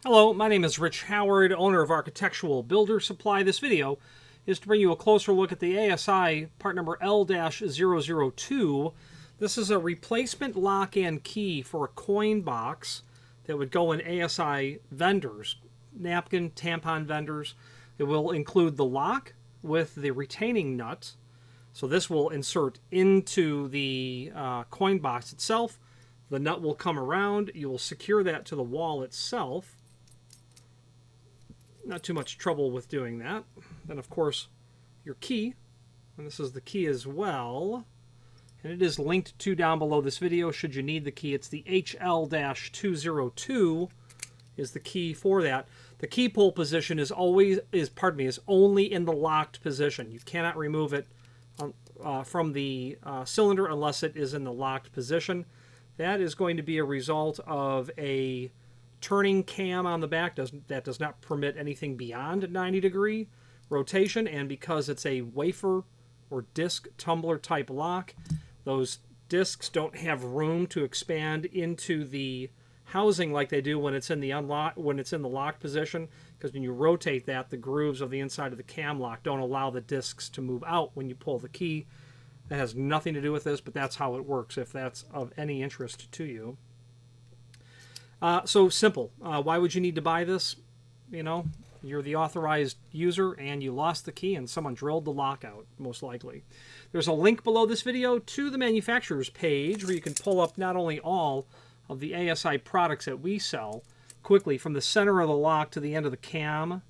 Hello, my name is Rich Howard, owner of Architectural Builder Supply. This video is to bring you a closer look at the ASI part number L-002. This is a replacement lock and key for a coin box that would go in ASI vendors, napkin, tampon vendors. It will include the lock with the retaining nut. So this will insert into the coin box itself. The nut will come around. You will secure that to the wall itself. Not too much trouble with doing that. Then, of course, your key, and this is the key as well, and it is linked to down below this video should you need the key. It's the HL-202 is the key for that. The key pull position is only in the locked position. You cannot remove it from the cylinder unless it is in the locked position. That is going to be a result of a turning cam on the back that does not permit anything beyond 90-degree rotation, and because it's a wafer or disc tumbler type lock, those discs don't have room to expand into the housing like they do when it's in the locked position, because when you rotate that, the grooves of the inside of the cam lock don't allow the discs to move out when you pull the key. That has nothing to do with this, but that's how it works if that's of any interest to you. So simple. Why would you need to buy this? You know, you're the authorized user and you lost the key and someone drilled the lock out, most likely. There's a link below this video to the manufacturer's page where you can pull up not only all of the ASI products that we sell quickly. From the center of the lock to the end of the cam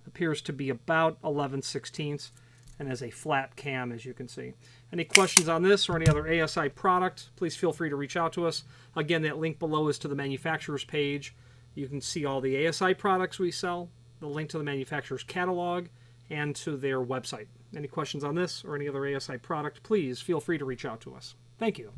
appears to be about 11/16 and has a flat cam, as you can see. Any questions on this or any other ASI product, please feel free to reach out to us. Again, that link below is to the manufacturer's page. You can see all the ASI products we sell, the link to the manufacturer's catalog, and to their website. Any questions on this or any other ASI product, please feel free to reach out to us. Thank you.